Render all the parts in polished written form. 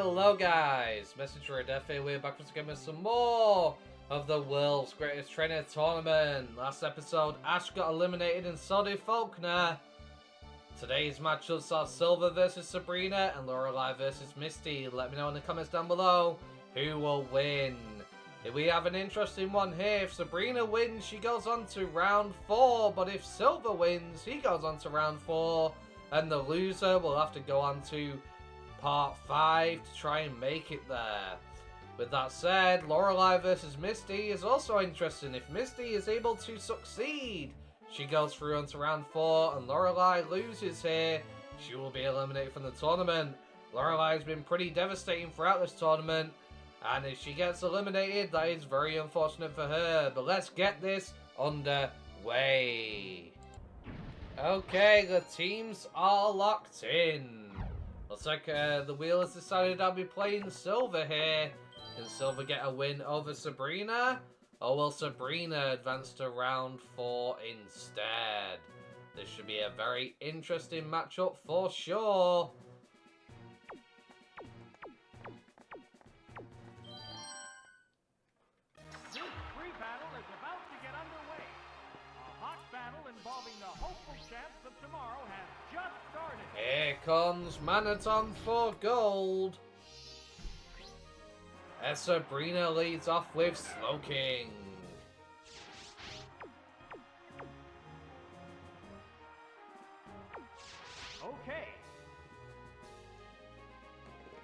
Hello guys, Messenger Death here, we're back once again with some more of the world's greatest trainer tournament. Last episode, Ash got eliminated and so did Faulkner. Today's matchups are Silver versus Sabrina and Lorelei versus Misty. Let me know in the comments down below who will win. We have an interesting one here. If Sabrina wins, she goes on to round 4, but if Silver wins, he goes on to round 4, and the loser will have to go on to part 5 to try and make it there. With that said, Lorelei versus Misty is also interesting. If Misty is able to succeed, she goes through onto round 4, and Lorelei loses here, she will be eliminated from the tournament. Lorelei has been pretty devastating throughout this tournament, and if she gets eliminated, that is very unfortunate for her. But let's get this underway. Okay, the teams are locked in. Looks like the wheel has decided I'll be playing Silver here. Can Silver get a win over Sabrina? Or will Sabrina advance to round 4 instead? This should be a very interesting matchup for sure. This free battle is about to get underway. A hot battle involving the hopeful champs of tomorrow has just started. Here comes Manaton for gold. As Sabrina leads off with Slowking. Okay.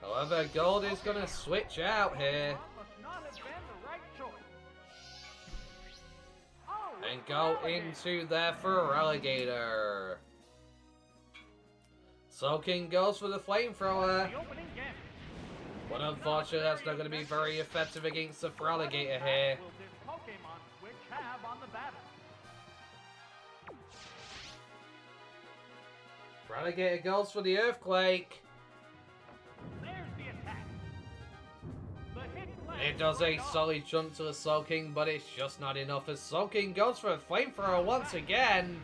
However, gold is going to switch out here Must not have been the right choice. Oh, and go into there for Alligator. Slowking goes for the flamethrower. the opening game. But unfortunately, that's not going to be very effective against the Alligator here. Will this Pokemon switch have on the battle? Alligator goes for the Earthquake. There's the attack. The hit It does a solid jump to the Slowking, but it's just not enough as Slowking goes for a flamethrower once again.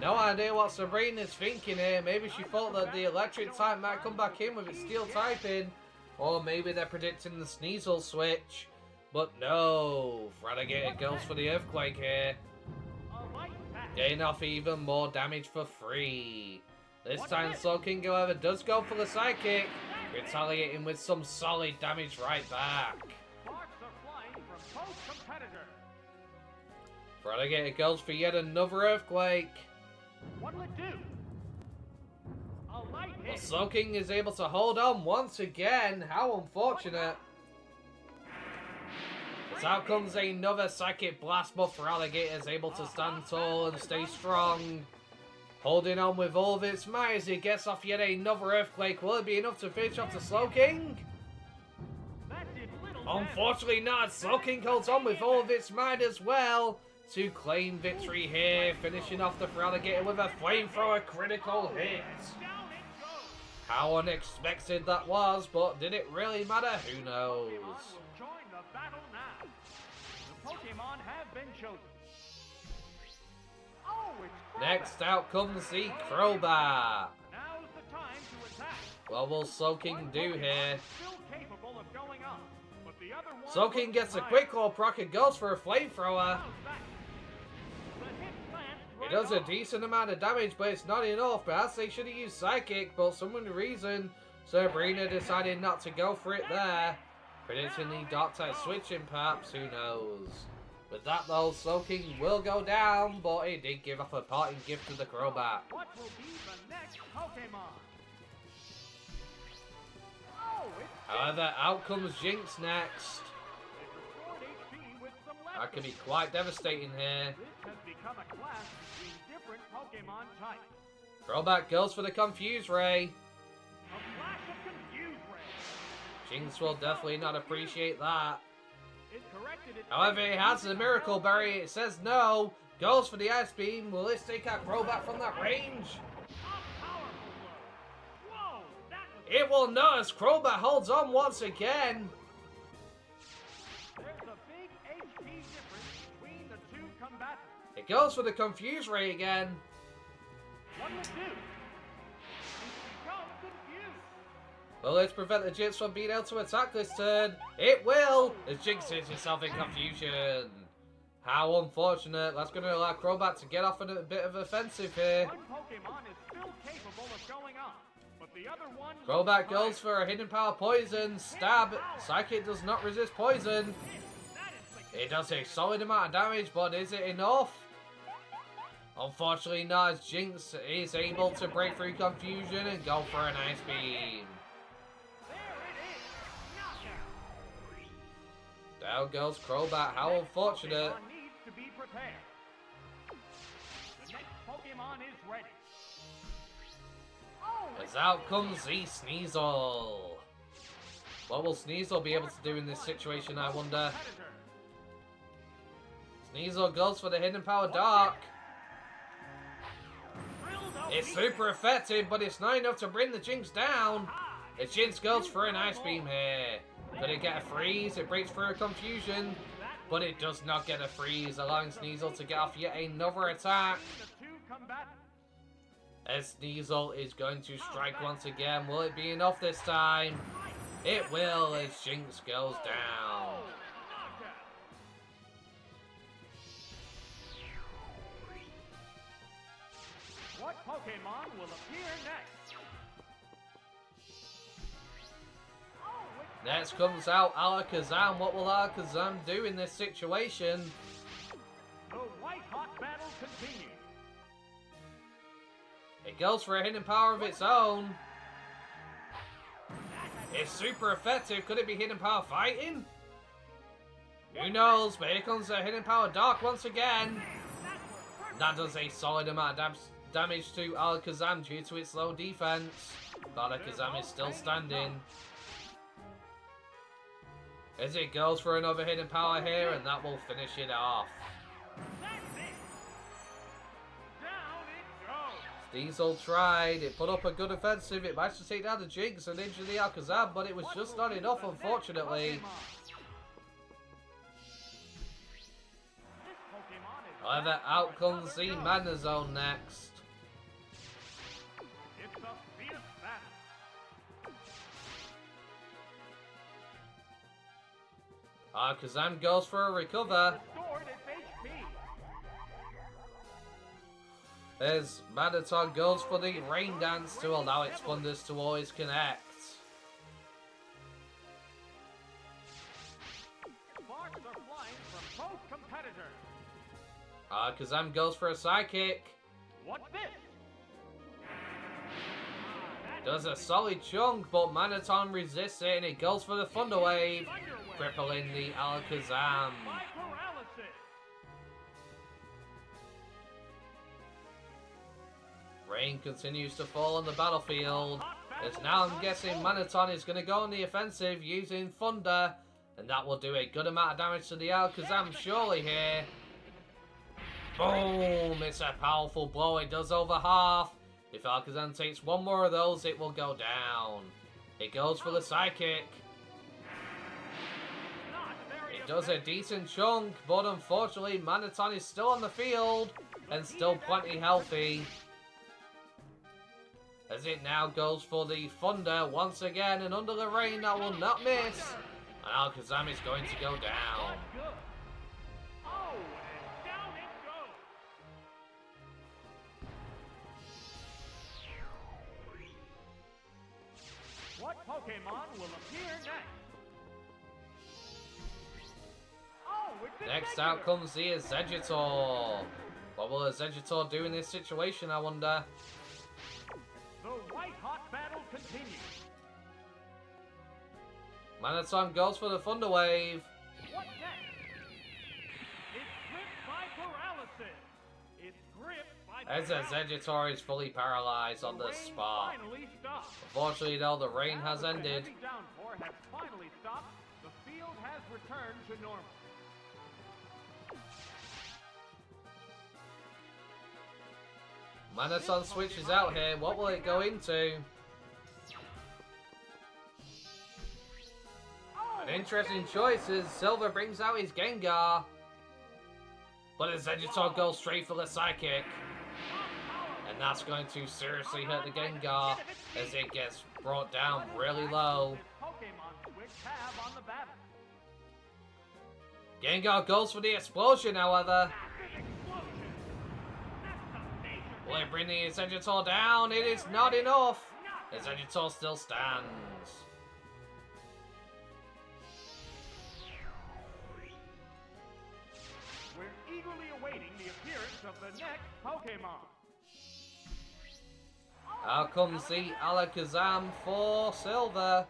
No idea what Sabrina's thinking here. Maybe she thought that the electric type might come back in with its steel typing. Or maybe they're predicting the Sneasel switch. But no, Alligator goes for the Earthquake here. Getting off even more damage for free. This time Slowking, however, does go for the Psychic, retaliating with some solid damage right back. Sparks are flying from both competitors. Alligator goes for yet another Earthquake. What'll it do? A light Well, hit. Slowking is able to hold on once again. How unfortunate. As out comes another Psychic Blast, but Alligator is able to stand tall and stay strong. Holding on with all of its might as it gets off yet another Earthquake. Will it be enough to finish off the Slowking? That did little Unfortunately not. Slowking holds on with all of its might as well to claim victory here, finishing off the Alligator with a flamethrower critical hit. Down it goes. How unexpected that was, but did it really matter? Who knows? Pokemon will join the battle now. The Pokemon have been chosen. Oh, it's Crobat. Next out comes the Crobat. Now's the time to attack. What will Slowking do here? Still capable of going up, but the other one Slowking gets a quick claw proc and goes for a flamethrower. It does a decent amount of damage, but it's not enough. Perhaps they should have used Psychic, but for some reason, Sabrina decided not to go for it there. Predicting the Dark type switching, perhaps, who knows. With that though, Slowking will go down, but it did give off a parting gift to the Crobat. What will be the next Pokemon? Oh, it's However, out comes Jinx next. it restored HP with some That could be leftovers. quite devastating here. This has become a clash between different Pokemon types. Crobat goes for the Confuse Ray. A flash of Confuse Ray. Jinx will definitely not appreciate that. It corrected its However, it has the Miracle Berry. It says no. Goes for the Ice Beam. Will this take out Crobat from that range? A powerful blow. Whoa, that was It will not, as Crobat holds on once again. There's a big HP difference between the two combatants. It goes for the Confuse Ray again. What will it do? It's become confused. Will this prevent the Jinx from being able to attack this turn? It will! As Jinx hits herself in confusion. How unfortunate. That's going to allow Crobat to get off on a bit of offensive here. One Pokemon is still capable of going on, but the other one... Crobat goes for a hidden power poison. Stab. Psychic does not resist poison. It does a solid amount of damage, but is it enough? Unfortunately not, as Jinx is able to break through confusion and go for an Ice Beam. Down goes Crobat. How unfortunate. Needs to be prepared. The next Pokemon is ready. As out comes the Sneasel. What will Sneasel be able to do in this situation, I wonder? Sneasel goes for the Hidden Power Dark. It's super effective, but it's not enough to bring the Jinx down. The Jinx goes for an Ice Beam here. Could it get a freeze? It breaks through a confusion, but it does not get a freeze, allowing Sneasel to get off yet another attack. As Sneasel is going to strike once again. Will it be enough this time? It will, as Jinx goes down. What Pokemon will appear next? Next comes out Alakazam. What will Alakazam do in this situation? The white hot battle continues. It goes for a hidden power of its own. It's super effective. Could it be hidden power fighting? Who knows? But here comes the hidden power dark once again. That does a solid amount of damage to Alakazam due to its low defense. Alakazam is still standing. As it goes for another hidden power here, and that will finish it off. Diesel tried, it put up a good offensive, it managed to take down the Jinx and injure the Alakazam, but it was just not enough, unfortunately. However, out comes the Mana Zone next. It's a fierce battle. Alakazam goes for a recover. Restored its HP. As Manaton goes for the Rain Dance to allow its Thunders to always connect. Sparks are flying from both competitors. Alakazam goes for a Psychic. What's this? Does a solid chunk, but Manaton resists it and it goes for the Thunder Wave, crippling the Alakazam. By paralysis. Rain continues to fall on the battlefield, as now I'm guessing Manaton is going to go on the offensive using Thunder, and that will do a good amount of damage to the Alakazam surely here. Boom! It's a powerful blow, it does over half. If Alakazam takes one more of those, it will go down. It goes for the Psychic. It does a decent chunk, but unfortunately Manaton is still on the field, and still plenty healthy. As it now goes for the Thunder once again, and under the rain that will not miss. And Alakazam is going to go down. Oh, and down it goes. What Pokemon will appear next? Oh, it's Next out comes the Exeggutor. What will Exeggutor do in this situation, I wonder? The white hot battle continues. Manaton goes for the Thunder Wave. What next? It's gripped by paralysis. It's gripped by As Exeggutor is fully paralyzed on the rain spot. finally stopped. Unfortunately though, the rain Now has that the ended. heavy downpour has finally stopped. The field has returned to normal. Manaton switches out here. What will it go into? An interesting choice as Silver brings out his Gengar. But Exeggutor goes straight for the Psychic. And And that's going to seriously hurt the Gengar as it gets brought down really low. Gengar goes for the explosion, however. Will it bring the Exeggutor down? It is not enough. Exeggutor still stands. We're eagerly awaiting the appearance of the next Pokemon. Out comes the Alakazam for Silver.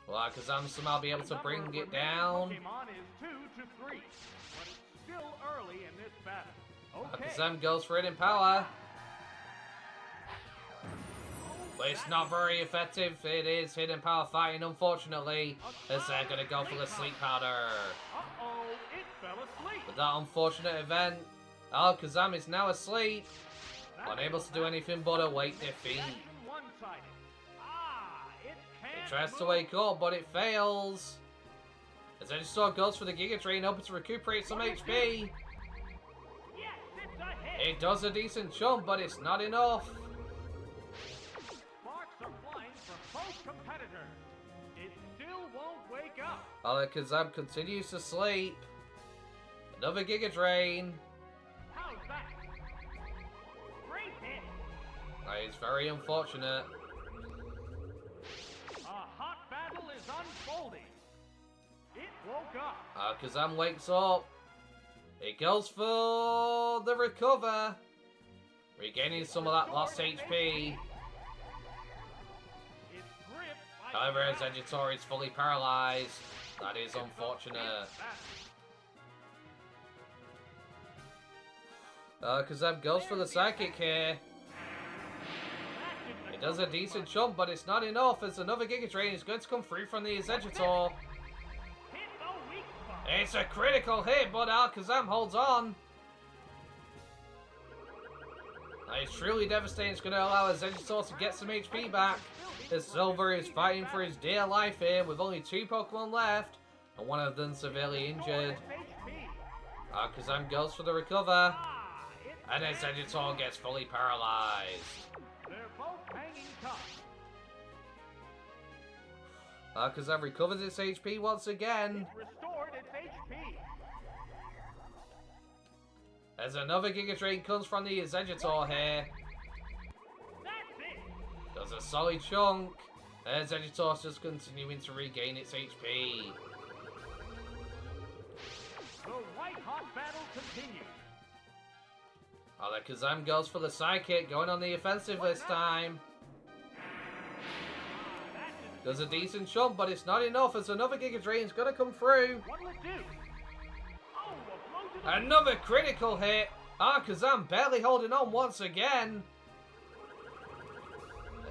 Will Alakazam somehow be able to bring it down? Pokemon is 2 to 3, but it's still early in this battle. Okay. Alakazam goes for hidden power. But it's not very effective. It is hidden power fighting, unfortunately, as they're going to go for the sleep powder. Uh-oh, it fell asleep. With that unfortunate event, Alakazam is now asleep, unable to do anything but await defeat. It tries to wake up, but it fails. As Exeggutor goes for the Giga Drain, hoping to recuperate some HP. It does a decent jump, but it's not enough. Sparks are flying from both competitors. It still won't wake up. Alakazam continues to sleep. Another Giga Drain. How's that? Great hit. That is very unfortunate. A hot battle is unfolding. It woke up. Alakazam wakes up. It goes for the recover. Regaining some of that lost HP. However, Exeggutor is fully paralyzed. That is unfortunate. Alakazam goes for the Psychic here. It does a decent jump, but it's not enough as another Giga Drain is going to come free from the Exeggutor. It's a critical hit, but Alakazam holds on. That is truly devastating. It's going to allow Exeggutor to get some HP back. As Silver is fighting for his dear life here with only 2 Pokemon left, and one of them severely injured. Alakazam goes for the recover, and Exeggutor gets fully paralyzed. They're both hanging tough. Alakazam recovers its HP once again. It's restored its HP. As another Giga Drain comes from the Exeggutor here. Does a solid chunk. Exeggutor's just continuing to regain its HP. The white-hot battle continues. Alakazam goes for the Psychic, going on the offensive this time. Does a decent jump, but it's not enough as another Giga Drain's gonna come through. What'll it do? Oh, a blow to the... Another critical hit. Alakazam barely holding on once again.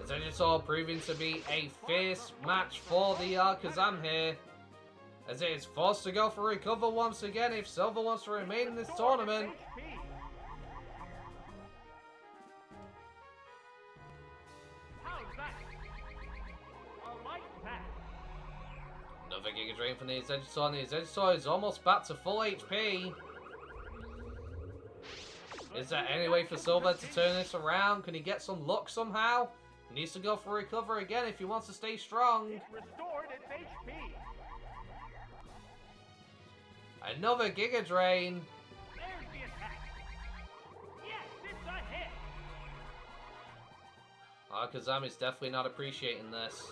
Exeggutor proving to be a fierce match for the Alakazam here, as it is forced to go for recover once again if Silver wants to remain in this tournament. How's that? A light pass. Another Giga Drain from the Exeggutor, and the Exeggutor is almost back to full HP. Is there any way for Silver to turn this around? Can he get some luck somehow? He needs to go for recover again if he wants to stay strong. It restored its HP. Another Giga Drain. There's the attack. Yes, it's a hit. Alakazam is definitely not appreciating this.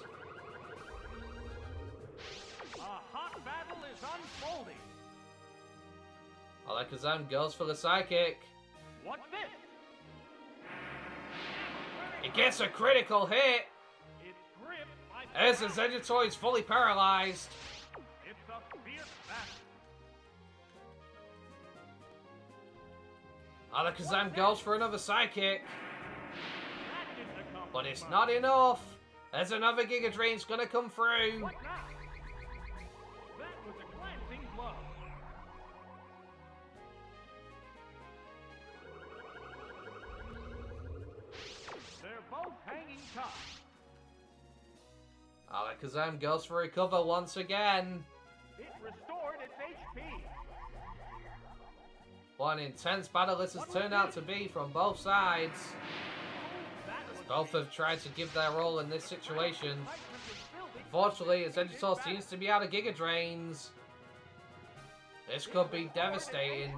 A hot battle is unfolding. Alakazam goes for the Psychic. What's this? It gets a critical hit. It's gripped by As the Exeggutor is fully paralyzed. It's a fierce battle. Alakazam goes for another Psychic. That didn't accomplish But it's much. not enough. As another Giga Drain's gonna come through. What now? That was a glancing blow. They're both hanging tough. Alakazam goes for recover once again. It restored its HP. What an intense battle this has turned out to be from both sides. As both have tried to give their role in this situation. Unfortunately, as Vegetor seems to be out of Giga Drains. This could be devastating.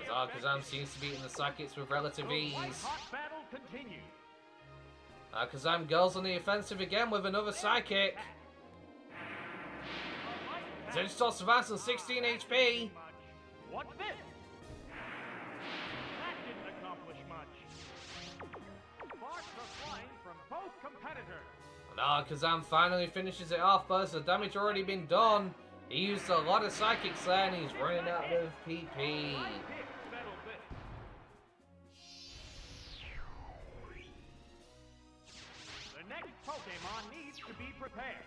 Alakazam seems to be in the Psychics with relative ease. Alakazam goes on the offensive again with another Psychic. Vegetor survives on 16 HP. What's this? That didn't accomplish much. Sparks are flying from both competitors. And Alakazam finally finishes it off, but as the damage already been done, he used a lot of Psychics there and he's running out of PP. The next Pokemon needs to be prepared.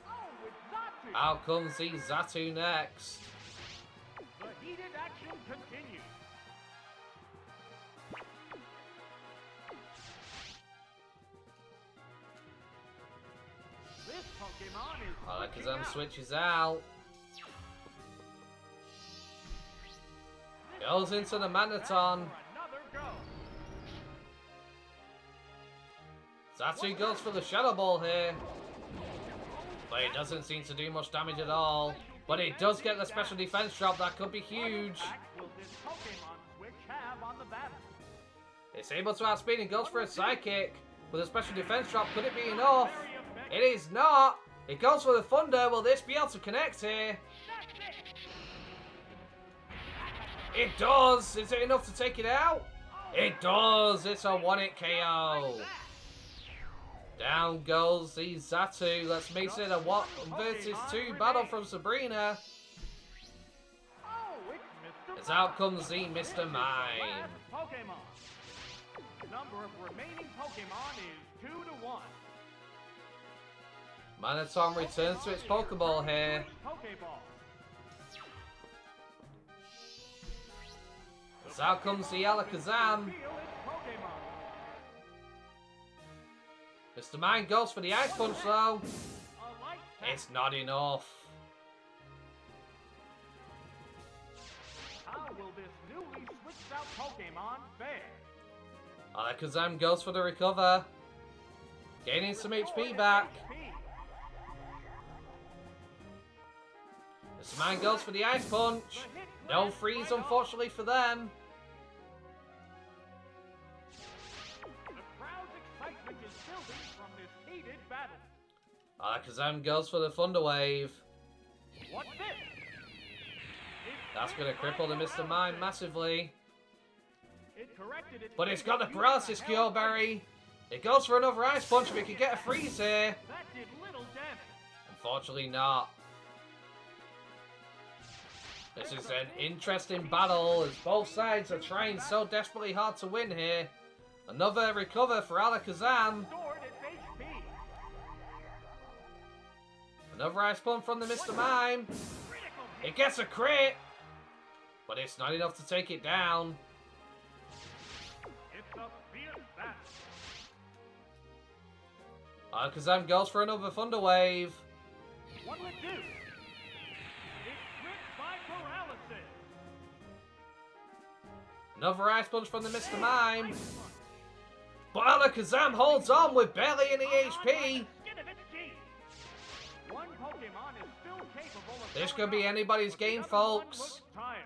Oh, it's Zatu! Out comes the Zatu next. The heated action continues. This Pokemon is Alakazam switches out. Goes into the Magneton. Another go. Zatu goes for the Shadow Ball here. But it doesn't seem to do much damage at all. But it does get the special defense drop. That could be huge. Will this Pokemon switch have on the battle? It's able to outspeed and goes for a Psychic. With a special defense drop, could it be enough? It is not. It goes for the Thunder. Will this be able to connect here? It does. Is it enough to take it out? It does. It's a one-hit KO. Down goes the Zatu. Let's make it a 1 versus 2 battle from Sabrina. As out comes the Mr. Mime. Pokemon. The number of remaining Pokemon is 2 to 1. Magneton returns to its Pokeball here. Pokeball. As out comes the Alakazam. Feel its Pokemon. Mr. Mime goes for the Ice Punch though. A light pack. It's not enough. How will this newly switched out Pokemon fare? Alakazam goes for the recover. Gaining some HP back. Mr. Mime goes for the Ice Punch. No freeze unfortunately for them. The crowd's excitement is building from this heated battle. Alakazam goes for the Thunder Wave. What's this? That's going to cripple the Mr. Mime massively. It corrected its But it's got the Paralysis Cure Berry. It goes for another Ice Punch if it could get a freeze here. That did little damage. Unfortunately not. This is an interesting battle as both sides are trying so desperately hard to win here. Another recover for Alakazam. Stored its HP. Another Ice Punch from the Mr. Mime. Critical hit. It gets a crit. But it's not enough to take it down. It's a fierce battle. Alakazam goes for another Thunder Wave. What will it do? It's crit by paralysis. Another Ice Punch from the Mr. Mime. But Alakazam holds on with barely any HP. Skin of its teeth. One Pokemon is still capable of This going could be up, anybody's but the game, other one folks. looks tired.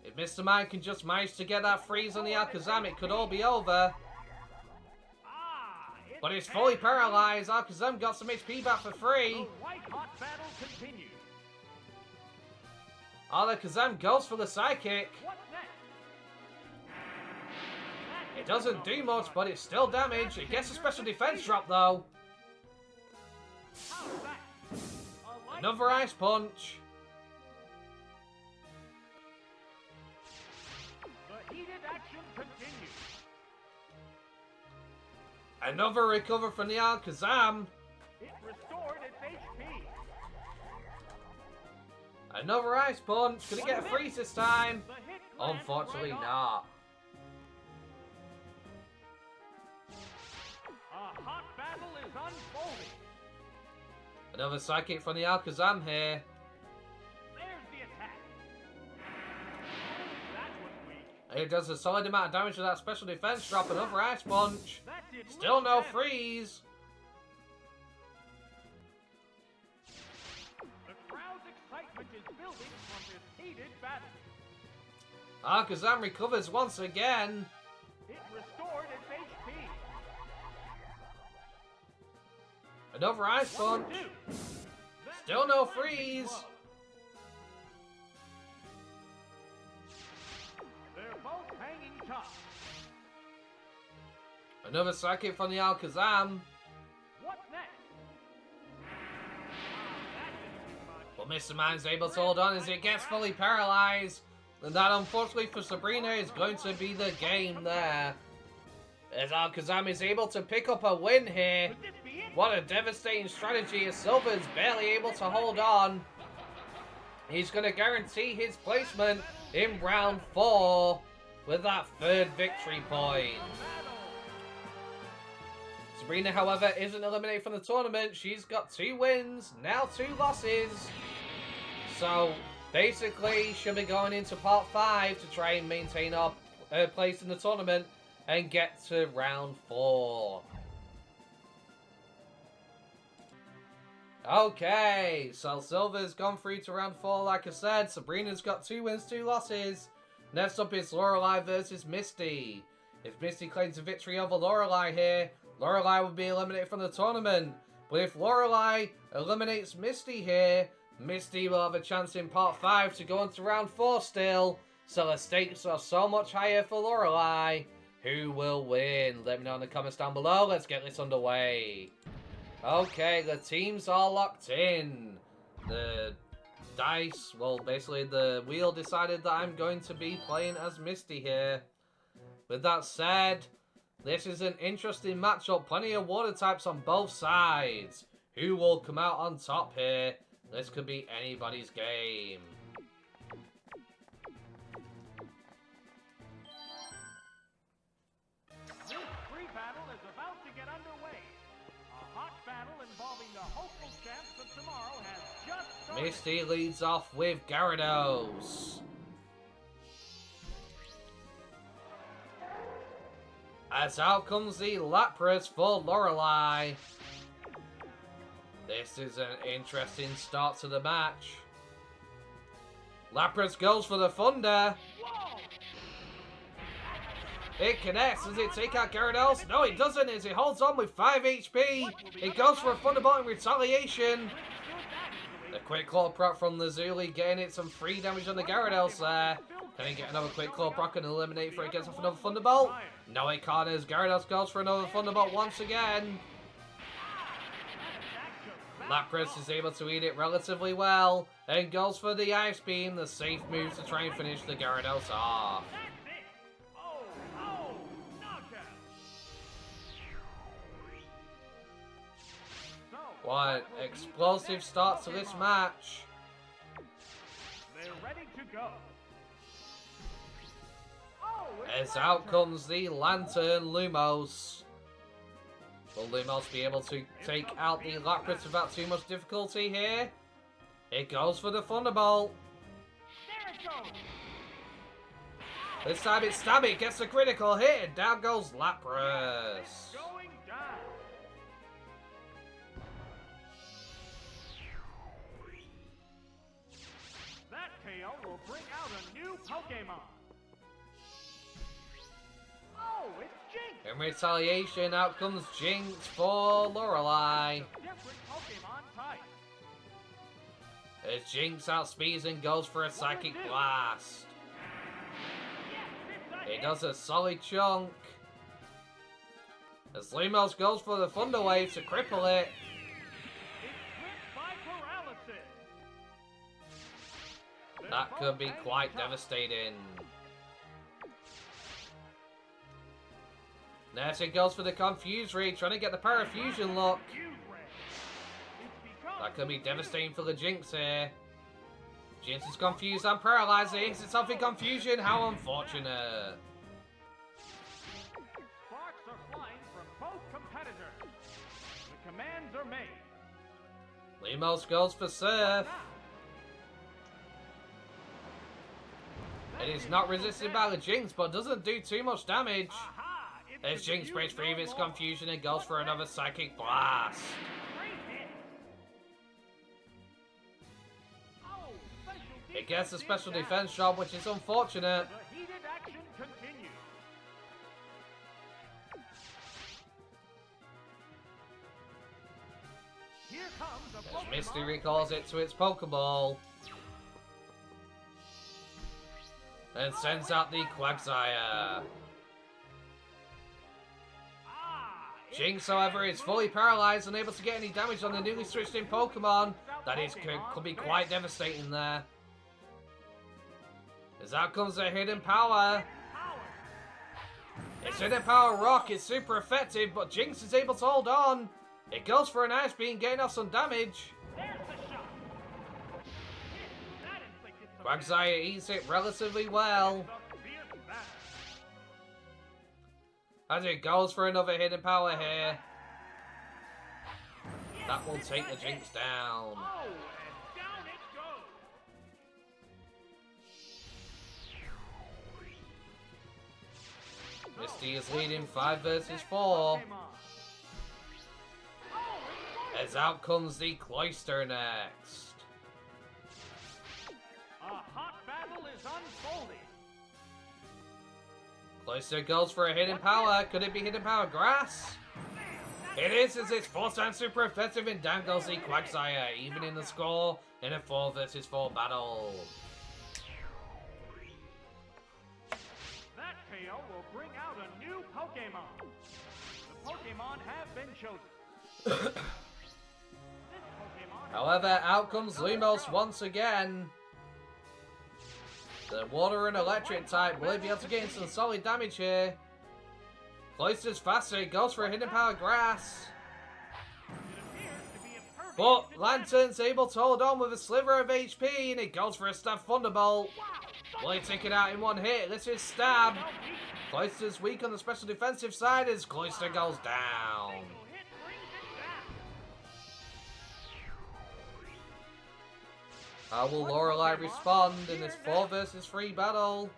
If Mr. Mime can just manage to get that freeze on the Alakazam, it could all be over. Ah, But it's fully paralyzed. Alakazam got some HP back for The free. white-hot battle continues. Alakazam goes for the Psychic. What's next? It doesn't do much, but it's still damage. It gets a special defense drop, though. How's that? A light Another Ice Punch. The heated action continues. Another recover from the Alakazam. It restored its HP. Another Ice Punch. Could it get a freeze this time? The hit glanced Unfortunately right off. not. A hot battle is unfolding. Another sidekick from the Alakazam here. There's the attack. That was weak. It does a solid amount of damage to that special defense drop. Another Ice Punch. That did Still little no damage. freeze. The crowd's excitement is building from this heated battle. Alakazam recovers once again. It restored its HP. Another Ice Punch. 1, 2. That Still no was a freeze. blow. They're both hanging tough. Another sidekick from the Alakazam. What's next? That didn't do much. But Mr. Man's able to hold on as it gets fully paralyzed. And that, unfortunately for Sabrina, is going to be the game there. As Alakazam is able to pick up a win here. Could this be it? What a devastating strategy as Silver's barely able to hold on. He's going to guarantee his placement in round 4 with that 3rd victory point. Sabrina, however, isn't eliminated from the tournament. She's got 2 wins, now 2 losses. So, basically, she'll be going into part 5 to try and maintain her place in the tournament and get to round 4. Okay, so Silver's gone through to round 4, like I said. Sabrina's got 2 wins, 2 losses. Next up is Lorelei versus Misty. If Misty claims a victory over Lorelei here, Lorelei will be eliminated from the tournament. But if Lorelei eliminates Misty here, Misty will have a chance in part 5 to go on to round 4 still. So the stakes are so much higher for Lorelei. Who will win? Let me know in the comments down below. Let's get this underway. Okay, the teams are locked in. The dice, well, basically the wheel decided that I'm going to be playing as Misty here. With that said, this is an interesting matchup. Plenty of water types on both sides. Who will come out on top here? This could be anybody's game. This free battle is about to get underway. A hot battle involving the hopeful champs of tomorrow has just started. Misty leads off with Gyarados. As out comes the Lapras for Lorelei. This is an interesting start to the match. Lapras goes for the Thunder. Whoa! It connects. Does it take out Gyarados? No, it doesn't, as it holds on with 5 HP. It goes for a Thunderbolt in retaliation. The quick claw proc from the Zuli getting it some free damage on the Gyarados there. Can he get another quick claw proc and eliminate before it gets off another Thunderbolt? No, it can't, as Gyarados goes for another Thunderbolt once again. Lapras is able to eat it relatively well and goes for the Ice Beam, the safe move to try and finish the Gyarados off. That's it! Oh, knockout! So, What an explosive start to this match. they're ready to go. Oh, it's As my out turn. comes the Lantern Lumos. Will Lumos be able to take out the Lapras without too much difficulty here? It goes for the Thunderbolt. There it goes! This time it's Stabby, gets a critical hit, and down goes Lapras. It's going down. That KO will bring out a new Pokemon. Oh, it's Jinx! In retaliation, out comes Jinx for Lorelei. Different Pokemon type. As Jinx outspeeds and goes for a Psychic Blast. Yes, it's a It hit. does a solid chunk. As Lumos goes for the Thunder Wave to cripple it. It's gripped by paralysis. They're That both could be hanging quite tough. devastating. Next it goes for the Confuse Ray, trying to get the Parafusion look. Fuse Ray. It's become That could be too devastating for the Jinx here. Jinx is confused and paralyzed. It hits itself in confusion. How unfortunate. Sparks sparks are flying from both competitors. The commands are made. Limos goes for Surf. It is not resisted by the Jinx, but doesn't do too much damage. As Jinx breaks free of its confusion and goes for another Psychic Blast. It gets a special defense job, which is unfortunate. The heated action continues. Here comes a As Misty recalls it to its Pokeball. And sends out the Quagsire. Jinx, however, is fully paralyzed, unable to get any damage on the newly switched in Pokemon. That is could be quite devastating there. As out comes a Hidden Power. Its Hidden Power Rock is super effective, but Jinx is able to hold on. It goes for an Ice Beam, getting off some damage. Quagsire eats it relatively well. As it goes for another Hidden Power here. That will take the Jinx down. Misty is leading 5 versus 4. As out comes the Cloyster next. A hot battle is unfolding. Cloyster goes for a Hidden Power. Could it be Hidden Power Grass? It is, as it's 4 times super effective, and down goes the Quagsire, even in the score in a 4 versus 4 battle. That KO will bring out a new Pokemon. The Pokemon have been chosen. However, out comes Lumos once again. The water and electric type will be able to get in some solid damage here. Cloyster's faster, it goes for a Hidden Power Grass. But Lantern's able to hold on with a sliver of HP, and it goes for a Stab Thunderbolt. Will he take it out in one hit? This is Stab. Cloyster's weak on the special defensive side as Cloyster goes down. How will Lorelei respond in this 4 versus 3 battle?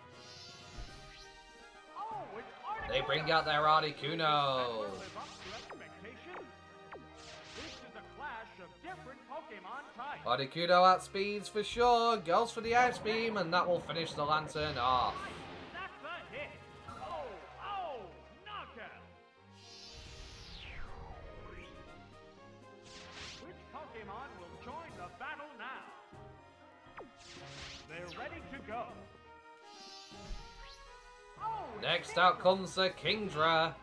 They bring out their Articuno. Articuno outspeeds for sure, goes for the Ice Beam, and that will finish the Lantern off. That's a hit. Oh, knockout. Which Pokemon will join the battle now? They're ready to go. Next out comes the Kingdra.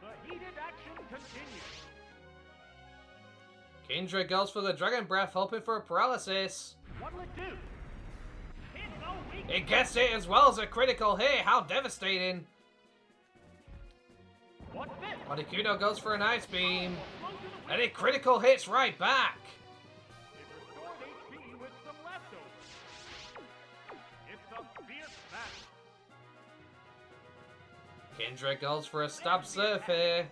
The heated action continues. Kingdra goes for the Dragon Breath, hoping for a paralysis. What'll it do? It gets it as well as a critical hit. How devastating. What's this? Articuno goes for an Ice Beam. And it critical hits right back. It restored HP with some leftovers. It's a fierce battle. Kingdra goes for a Stab Surf here.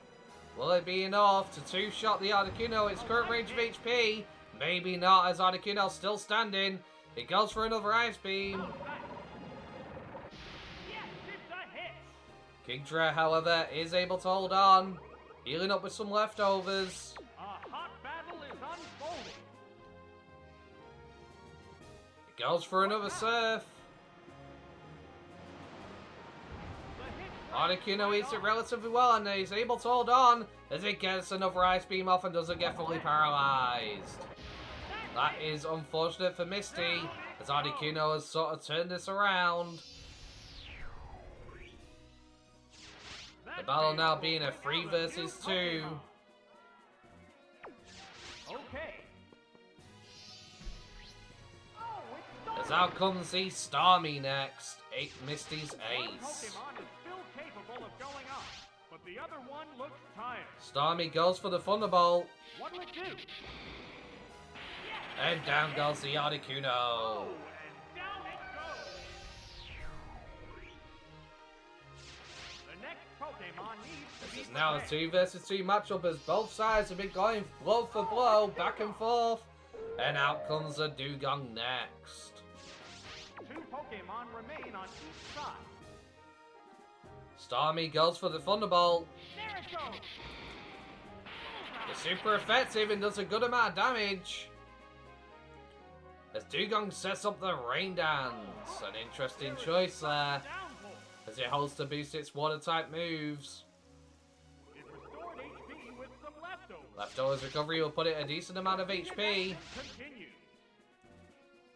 Will it be enough to two-shot the Articuno its current range of HP? Maybe not, as Articuno's still standing. It goes for another Ice Beam. Yes, it's a hit. Kingdra, however, is able to hold on, healing up with some leftovers. A hot battle is unfolding. It goes for another Surf. Articuno eats it relatively well and is able to hold on as it gets another Ice Beam off and doesn't get fully paralyzed. That is unfortunate for Misty, as Articuno has sort of turned this around. The battle now being a 3 versus 2. Okay. As out comes the Starmie next, Misty's One ace. Pokemon is still capable of going up, but the other one looks tired. Starmie goes for the Thunderbolt, What'll it do? and down goes the Articuno. Oh, and down it goes. It's now a 2 versus 2 matchup as both sides have been going blow for blow, back and forth. And out comes the Dugong next. 2 Pokemon remain on each side. Starmie goes for the Thunderbolt. There it goes. It's super effective and does a good amount of damage. As Dugong sets up the Rain Dance. An interesting choice there, as it holds to boost its water-type moves. It restored HP with some leftovers. Leftovers recovery will put it a decent amount of HP. Continue.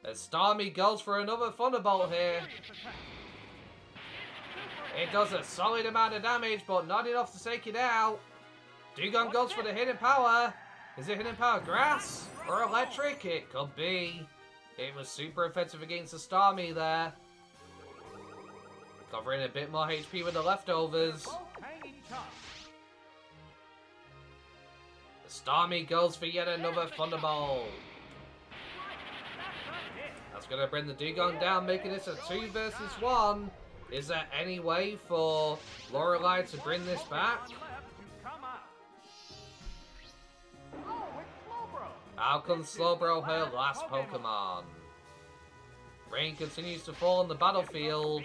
As Starmie goes for another Thunderbolt here. It does a solid amount of damage, but not enough to take it out. Dugong goes for the Hidden Power. Is it Hidden Power Grass or Electric? It could be. It was super effective against the Starmie there. Covering a bit more HP with the leftovers. The Starmie goes for yet another Thunderbolt. That's going to bring the Dugong down, making this a 2 versus 1. Is there any way for Lorelei to bring this back? Out comes Slowbro, her last Pokemon. Rain continues to fall on the battlefield.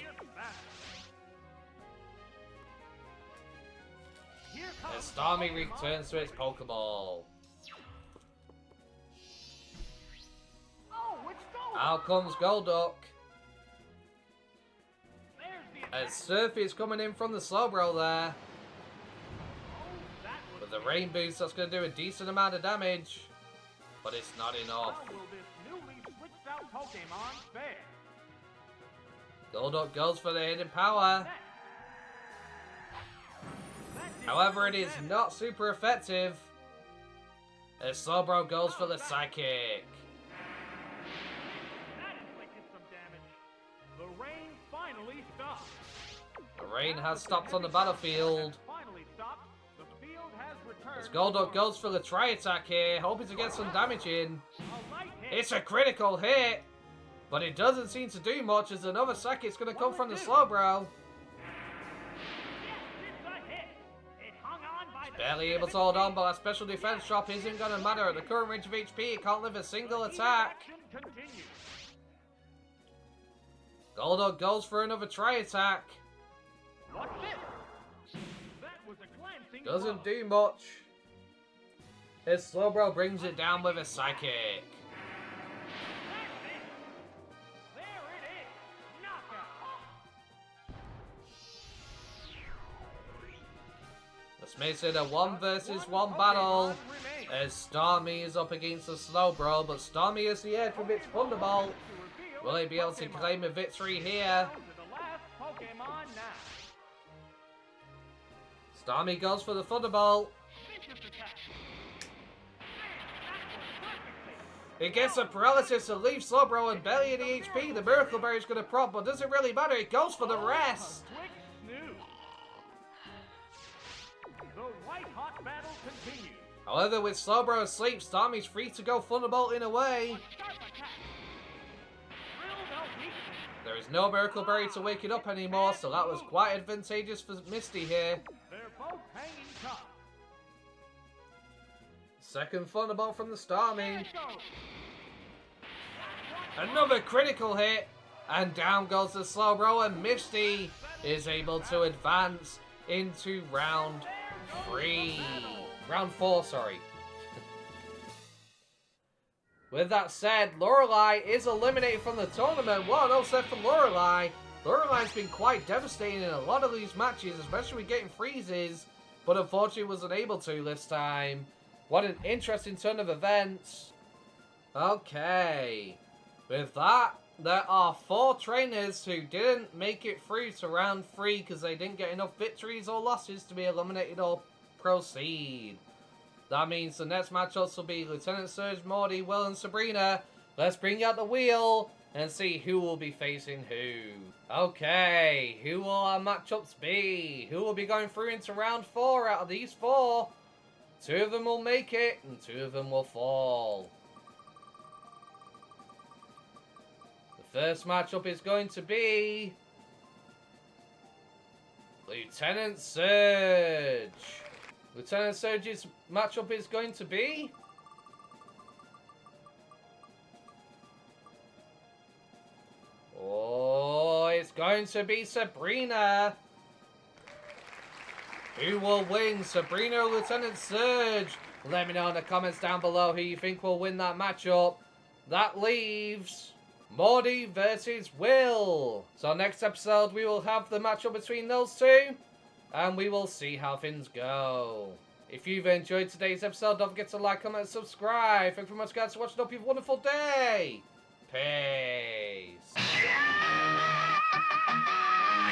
As Starmie returns to its Pokeball. Out comes Golduck. As Surfy is coming in from the Slowbro there. With the Rain Boost, that's going to do a decent amount of damage. But it's not enough. Golduck goes for the Hidden Power. However, it is not super effective. As Slowbro goes for the Psychic. The rain has stopped on the battlefield. As Golduck goes for the Tri-Attack here, hoping to get some damage in. It's a critical hit, but it doesn't seem to do much as another Psychic's going to come from the Slowbro. Barely able to hold on, but that special defense drop isn't going to matter. At the current range of HP, it can't live a single attack. Golduck goes for another Tri-Attack. Doesn't do much. His Slowbro brings it down with a Psychic. This makes it a 1 versus 1 battle. As Starmie is up against the Slowbro, but Starmie has the edge with its Thunderbolt. Will he be able to claim a victory here? Starmie goes for the Thunderbolt. It gets a paralysis to leave Slowbro and barely any HP. The Miracle Berry is going to prop, but doesn't really matter. It goes for the rest. However, with Slowbro asleep, Starmie's free to go Thunderbolting away. There is no Miracle Berry to wake it up anymore, so that was quite advantageous for Misty here. Second Thunderbolt from the Starmie. Another critical hit, and down goes the Slowbro, and Misty is able to advance into round 4, sorry. With that said, Lorelei is eliminated from the tournament. What an upset from Lorelei. Lorelei's been quite devastating in a lot of these matches, especially with getting freezes, but unfortunately wasn't able to this time. What an interesting turn of events. Okay. With that, there are 4 trainers who didn't make it through to round 3 because they didn't get enough victories or losses to be eliminated or proceed. That means the next matchups will be Lieutenant Surge, Morty, Will, and Sabrina. Let's bring out the wheel and see who will be facing who. Okay, who will our matchups be? Who will be going through into round 4 out of these 4? 2 of them will make it, and 2 of them will fall. The first matchup is going to be Lieutenant Surge. Lieutenant Surge's matchup is going to be... Oh, it's going to be Sabrina. Who will win, Sabrina or Lieutenant Surge? Let me know in the comments down below who you think will win that matchup. That leaves Morty versus Will. So next episode we will have the matchup between those two, and we will see how things go. If you've enjoyed today's episode, don't forget to like, comment, and subscribe. Thank you very much, guys, for watching. Hope you have a wonderful day. Peace.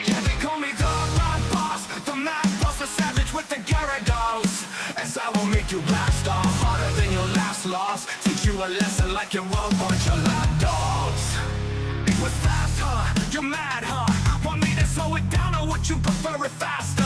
Yeah, they call me the Rod Boss, the mad boss, the savage with the Gyarados. As I will make you blast off harder than your last loss. Teach you a lesson like you won't bunch of lap dogs. It was fast, huh? You're mad, huh? Want me to slow it down or would you prefer it faster?